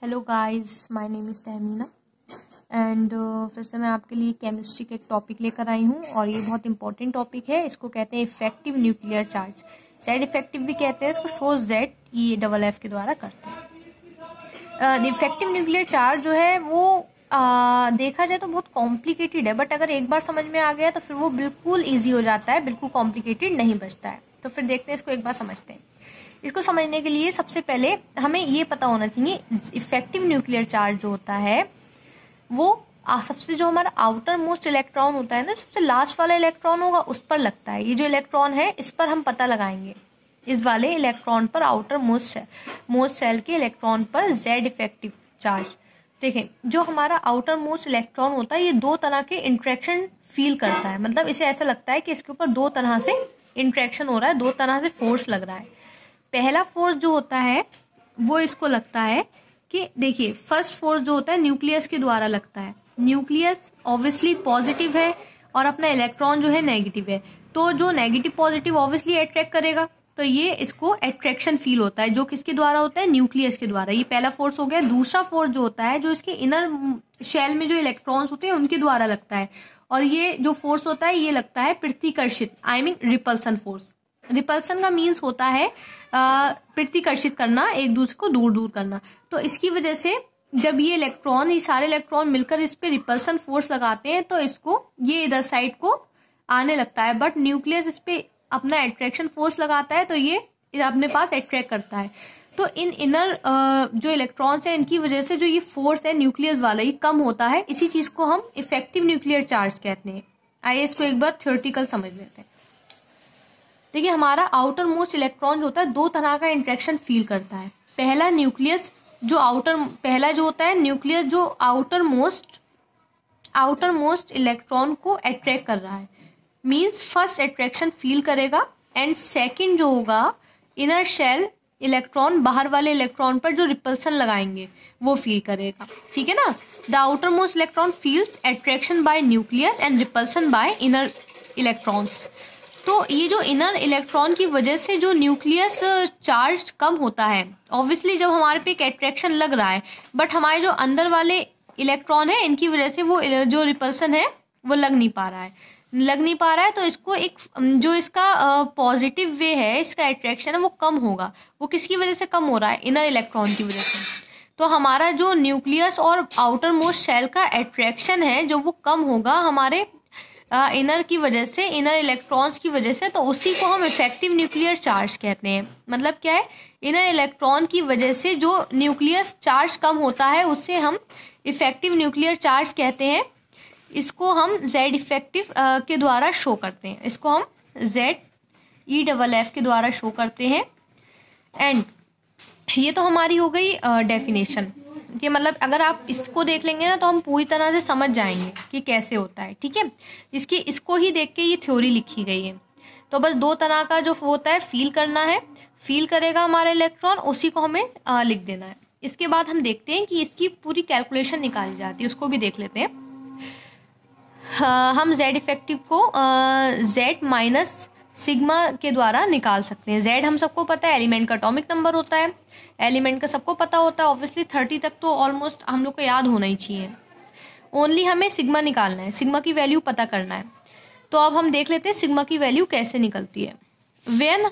Hello guys, my name is Tahmina and फिर से मैं आपके लिए केमिस्ट्री का एक टॉपिक लेकर आई हूँ और ये बहुत इंपॉर्टेंट टॉपिक है। इसको कहते हैं effective nuclear charge, Z effective भी कहते हैं इसको, show Z E double F के द्वारा करते हैं। इफेक्टिव न्यूक्लियर चार्ज जो है वो देखा जाए तो बहुत कॉम्प्लिकेटेड है, बट अगर एक बार समझ में आ गया तो फिर वो बिल्कुल ईजी हो जाता है, बिल्कुल कॉम्प्लिकेटेड नहीं बचता है। तो फिर देखते हैं इसको, एक बार समझते हैं। इसको समझने के लिए सबसे पहले हमें ये पता होना चाहिए इफेक्टिव न्यूक्लियर चार्ज जो होता है वो सबसे जो हमारा आउटर मोस्ट इलेक्ट्रॉन होता है ना, सबसे लास्ट वाला इलेक्ट्रॉन होगा उस पर लगता है। ये जो इलेक्ट्रॉन है इस पर हम पता लगाएंगे, इस वाले इलेक्ट्रॉन पर, आउटर मोस्ट शेल के इलेक्ट्रॉन पर जेड इफेक्टिव चार्ज। देखें, जो हमारा आउटर मोस्ट इलेक्ट्रॉन होता है ये दो तरह के इंट्रैक्शन फील करता है, मतलब इसे ऐसा लगता है कि इसके ऊपर दो तरह से इंट्रैक्शन हो रहा है, दो तरह से फोर्स लग रहा है। पहला फोर्स जो होता है वो इसको लगता है कि देखिए, फर्स्ट फोर्स जो होता है न्यूक्लियस के द्वारा लगता है। न्यूक्लियस ऑब्वियसली पॉजिटिव है और अपना इलेक्ट्रॉन जो है नेगेटिव है, तो जो नेगेटिव पॉजिटिव ऑब्वियसली अट्रैक्ट करेगा, तो ये इसको अट्रैक्शन फील होता है, जो किसके द्वारा होता है, न्यूक्लियस के द्वारा। ये पहला फोर्स हो गया। दूसरा फोर्स जो होता है जो इसके इनर शेल में जो इलेक्ट्रॉन्स होते हैं उनके द्वारा लगता है, और ये जो फोर्स होता है ये लगता है प्रतिकर्षित, I mean repulsion force. Repulsion का मीन्स होता है प्रतिकर्षित करना, एक दूसरे को दूर दूर करना। तो इसकी वजह से जब ये सारे इलेक्ट्रॉन मिलकर इस पे रिपल्सन फोर्स लगाते हैं तो इसको ये इधर साइड को आने लगता है, बट न्यूक्लियस इस पे अपना अट्रैक्शन फोर्स लगाता है तो ये अपने पास अट्रैक्ट करता है। तो इन इनर जो इलेक्ट्रॉन्स है इनकी वजह से जो ये फोर्स है न्यूक्लियस वाला ये कम होता है। इसी चीज को हम इफेक्टिव न्यूक्लियर चार्ज कहते हैं। आइए इसको एक बार थ्योरेटिकल समझ लेते हैं। देखिए, हमारा आउटर मोस्ट इलेक्ट्रॉन जो होता है दो तरह का इंट्रैक्शन फील करता है। पहला न्यूक्लियस जो होता है न्यूक्लियस जो आउटर मोस्ट इलेक्ट्रॉन को अट्रैक्ट कर रहा है, मींस फर्स्ट अट्रैक्शन फील करेगा। एंड सेकंड जो होगा इनर शेल इलेक्ट्रॉन, बाहर वाले इलेक्ट्रॉन पर जो रिपल्सन लगाएंगे वो फील करेगा। ठीक है ना। The outer most electron feels attraction bye nucleus and repulsion bye inner electrons. तो ये जो इनर इलेक्ट्रॉन की वजह से जो न्यूक्लियस चार्ज कम होता है, ऑब्वियसली जब हमारे पे एक अट्रैक्शन लग रहा है, बट हमारे जो अंदर वाले इलेक्ट्रॉन है इनकी वजह से वो जो रिपल्सन है वो लग नहीं पा रहा है। तो इसको एक जो इसका पॉजिटिव वे है, इसका अट्रैक्शन है वो कम होगा। वो किसकी वजह से कम हो रहा है? इनर इलेक्ट्रॉन की वजह से। तो हमारा जो न्यूक्लियस और आउटर मोस्ट शेल का अट्रैक्शन है जो वो कम होगा हमारे इनर की वजह से, इनर इलेक्ट्रॉन्स की वजह से। तो उसी को हम इफेक्टिव न्यूक्लियर चार्ज कहते हैं। मतलब क्या है, इनर इलेक्ट्रॉन की वजह से जो न्यूक्लियस चार्ज कम होता है उससे हम इफेक्टिव न्यूक्लियर चार्ज कहते हैं। इसको हम जेड इफेक्टिव के द्वारा शो करते हैं। इसको हम जेड ई डबल एफ के द्वारा शो करते हैं। एंड ये तो हमारी हो गई डेफिनेशन। ये मतलब अगर आप इसको देख लेंगे ना तो हम पूरी तरह से समझ जाएंगे कि कैसे होता है। ठीक है, इसको ही देख के ये थ्योरी लिखी गई है। तो बस दो तरह का जो होता है फील करना है, फील करेगा हमारा इलेक्ट्रॉन, उसी को हमें लिख देना है। इसके बाद हम देखते हैं कि इसकी पूरी कैलकुलेशन निकाली जाती है, उसको भी देख लेते हैं। हम जेड इफेक्टिव को जेड माइनस सिग्मा के द्वारा निकाल सकते हैं। जेड हम सबको पता है एलिमेंट का एटॉमिक नंबर होता है, एलिमेंट का सबको पता होता है ऑब्वियसली। 30 तक तो ऑलमोस्ट हम लोग को याद होना ही चाहिए। ओनली हमें सिग्मा निकालना है, सिग्मा की वैल्यू पता करना है। तो अब हम देख लेते हैं सिग्मा की वैल्यू कैसे निकलती है। व्हेन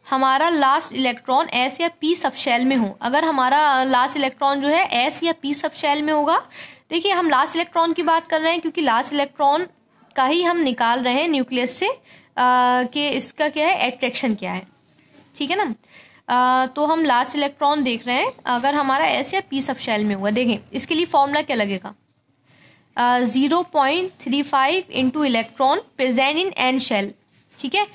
हमारा लास्ट इलेक्ट्रॉन एस या पी सब शेल में हो, अगर हमारा लास्ट इलेक्ट्रॉन जो है एस या पी सब शेल में होगा। देखिए, हम लास्ट इलेक्ट्रॉन की बात कर रहे हैं क्योंकि लास्ट इलेक्ट्रॉन का ही हम निकाल रहे हैं न्यूक्लियस से कि इसका क्या है, अट्रैक्शन क्या है। ठीक है ना। तो हम लास्ट इलेक्ट्रॉन देख रहे हैं, अगर हमारा एस या पी सब शेल में हुआ। देखें, इसके लिए फॉर्मूला क्या लगेगा, 0.35 into electron present in n shell. ठीक है,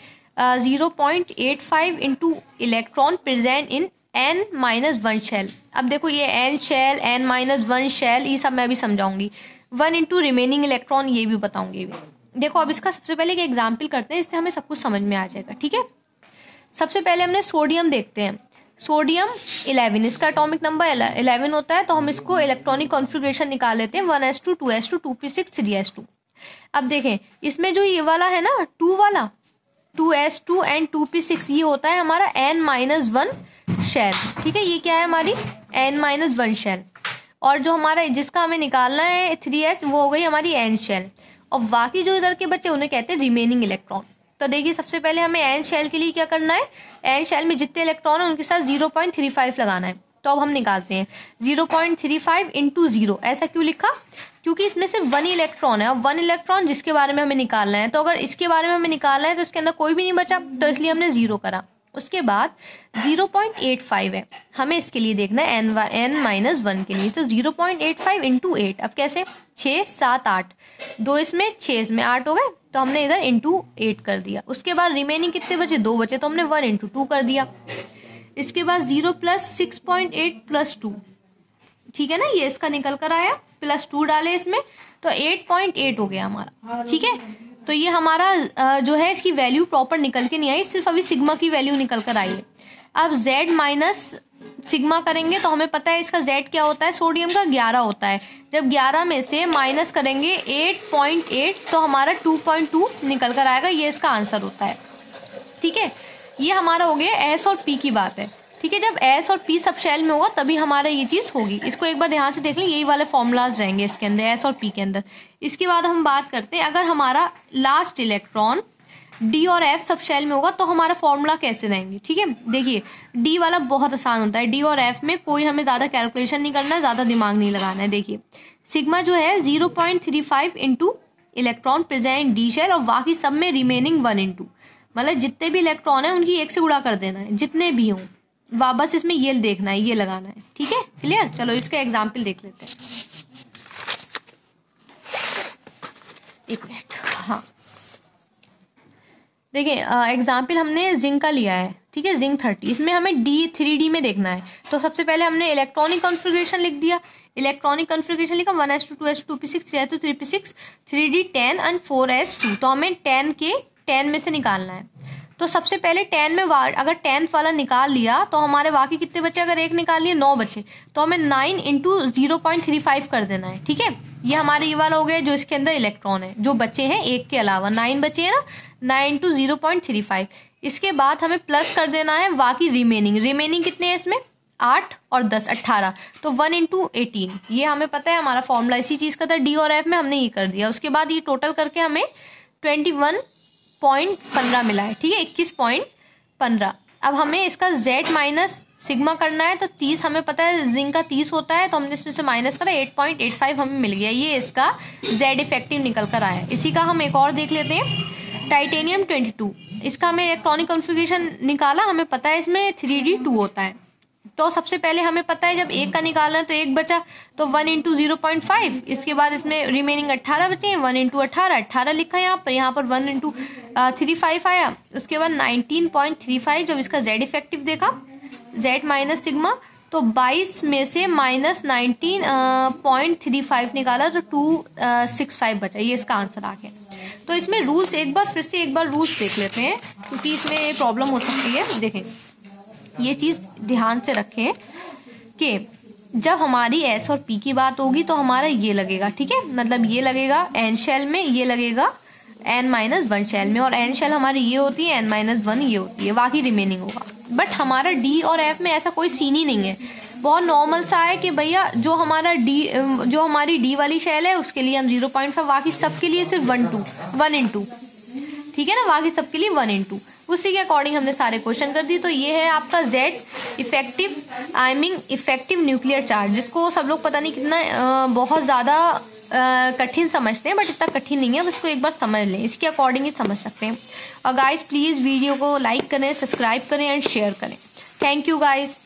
0.85 into electron present in n minus 1 shell. अब देखो, ये n shell, n minus 1 shell, ये सब मैं भी समझाऊंगी। 1 इंटू रिमेनिंग इलेक्ट्रॉन ये भी बताऊंगी। देखो, अब इसका सबसे पहले एक एग्जाम्पल करते हैं, इससे हमें सब कुछ समझ में आ जाएगा। ठीक है, सबसे पहले हमने सोडियम देखते हैं। सोडियम 11, इसका एटॉमिक नंबर 11 होता है। तो हम इसको इलेक्ट्रॉनिक कॉन्फ़िगरेशन निकाल लेते हैं, 1s2 2s2 2p6 3s2। अब देखें, इसमें जो ये वाला है ना 2 वाला, 2s2 एंड 2p6, ये होता है हमारा n-1 शेल। ठीक है, ये क्या है हमारी n-1 शेल। और जो हमारा जिसका हमें निकालना है 3s वो हो गई हमारी एन शेल, और बाकी जो इधर के बच्चे उन्हें कहते हैं रिमेनिंग इलेक्ट्रॉन। तो देखिए सबसे पहले हमें एन शेल के लिए क्या करना है, एन शेल में जितने इलेक्ट्रॉन है उनके साथ 0.35 लगाना है। तो अब हम निकालते हैं 0.35 इंटू 0। ऐसा क्यों लिखा, क्योंकि इसमें सिर्फ 1 इलेक्ट्रॉन है और 1 इलेक्ट्रॉन जिसके बारे में हमें निकालना है, तो अगर इसके बारे में हमें निकालना है तो इसके अंदर कोई भी नहीं बचा, तो इसलिए हमने 0 करा। उसके बाद 0.85 है, हमें इसके लिए देखना है n-1 के लिए, तो 0.85 इंटू 8। अब कैसे, 6 7 8, 2 इसमें 6 इसमें 8 हो गए, तो हमने इधर इंटू 8 कर दिया। उसके बाद रिमेनिंग कितने बचे, 2 बचे, तो हमने 1 इंटू 2 कर दिया। इसके बाद 0 प्लस 6.8 प्लस 2, ठीक है ना, ये इसका निकल कर आया, प्लस 2 डाले इसमें, तो 8.8 हो गया हमारा। ठीक है, तो ये हमारा जो है इसकी वैल्यू प्रॉपर निकल के नहीं आई, सिर्फ अभी सिग्मा की वैल्यू निकल कर आई है। अब z माइनस सिग्मा करेंगे तो हमें पता है इसका z क्या होता है, सोडियम का 11 होता है। जब 11 में से माइनस करेंगे 8.8 तो हमारा 2.2 निकल कर आएगा, ये इसका आंसर होता है। ठीक है, ये हमारा हो गया s और p की बात है। ठीक है, जब s और p सब शेल में होगा तभी हमारा ये चीज़ होगी। इसको एक बार ध्यान से देख लें, यही वाले फॉर्मूलाज रहेंगे इसके अंदर s और p के अंदर। इसके बाद हम बात करते हैं, अगर हमारा लास्ट इलेक्ट्रॉन d और f सब शेल में होगा तो हमारा फॉर्मूला कैसे रहेंगे। ठीक है, देखिए d वाला बहुत आसान होता है, d और f में कोई हमें ज़्यादा कैलकुलेशन नहीं करना है, ज़्यादा दिमाग नहीं लगाना है। देखिए सिग्मा जो है 0.35 into electron present d shell और बाकी सब में रिमेनिंग 1 इंटू, मतलब जितने भी इलेक्ट्रॉन है उनकी 1 से गुणा कर देना है, जितने भी हों, वापस इसमें ये देखना है, ये लगाना है। ठीक है, क्लियर। चलो इसका एग्जाम्पल देख लेते हैं, एक मिनट। हाँ देखिए एग्जाम्पल हमने जिंक का लिया है। ठीक है, जिंक 30, इसमें हमें D3D में देखना है। तो सबसे पहले हमने इलेक्ट्रॉनिक कॉन्फ़िगरेशन लिख दिया, इलेक्ट्रॉनिक कॉन्फ़िगरेशन लिखा 1s2 2s2 2p6 3s2 3p6 3d 10 and 4s2। तो हमें 10 के 10 में से निकालना है। तो सबसे पहले 10 में अगर 10th वाला निकाल लिया तो हमारे बाकी कितने बचे, अगर 1 निकाल लिए 9 बचे, तो हमें 9 इंटू 0.35 कर देना है। ठीक है, ये हमारे ये वाला हो गया जो इसके अंदर इलेक्ट्रॉन है, जो बचे हैं 1 के अलावा 9 बचे हैं ना, 9 इंटू 0.35। इसके बाद हमें प्लस कर देना है बाकी रिमेनिंग कितने हैं इसमें, 8 और 10 18, तो 1 इंटू 18। ये हमें पता है हमारा फॉर्मूला इसी चीज़ का था, डी और एफ में हमने ये कर दिया। उसके बाद ये टोटल करके हमें 21.15 मिला है। ठीक है, 21.15। अब हमें इसका z माइनस सिग्मा करना है, तो 30 हमें पता है जिंक का 30 होता है, तो हमने इसमें से माइनस करा, 8.85 हमें मिल गया। ये इसका z इफेक्टिव निकल कर आया। इसी का हम एक और देख लेते हैं, टाइटेनियम 22, इसका हमें इलेक्ट्रॉनिक कॉन्फ़िगरेशन निकाला, हमें पता है इसमें 3d2 होता है। तो सबसे पहले हमें पता है जब 1 का निकालना है तो 1 बचा, तो 1 इंटू 0.5। इसके बाद इसमें रिमेनिंग 18 बचे हैं, 1 इंटू 18 लिखा है यहाँ पर 1 इंटू 35 आया। उसके बाद 19.35, जब इसका z इफेक्टिव देखा, z माइनस सिग्मा, तो 22 में से माइनस 19.35 निकाला तो 265 बचा। ये इसका आंसर आ गया। तो इसमें रूल्स फिर से एक बार रूल्स देख लेते हैं, क्योंकि इसमें प्रॉब्लम हो सकती है। देखें, ये चीज़ ध्यान से रखें कि जब हमारी s और p की बात होगी तो हमारा ये लगेगा। ठीक है, मतलब ये लगेगा n शेल में, ये लगेगा n-1 शेल में, और n शेल हमारी ये होती है, n-1 ये होती है, बाकी रिमेनिंग होगा। बट हमारा d और f में ऐसा कोई सीन ही नहीं है, बहुत नॉर्मल सा है कि भैया जो हमारी d वाली शेल है उसके लिए हम 0.5, बाकी सबके लिए सिर्फ 1 इंटू। ठीक है ना, बाकी सबके लिए 1 इंटू, उसी के अकॉर्डिंग हमने सारे क्वेश्चन कर दिए। तो ये है आपका z इफेक्टिव न्यूक्लियर चार्ज, जिसको सब लोग पता नहीं कितना बहुत ज़्यादा कठिन समझते हैं, बट इतना कठिन नहीं है, बस इसको एक बार समझ लें, इसके अकॉर्डिंग ही समझ सकते हैं। और गाइस प्लीज़ वीडियो को लाइक करें, सब्सक्राइब करें एंड शेयर करें। Thank you guys.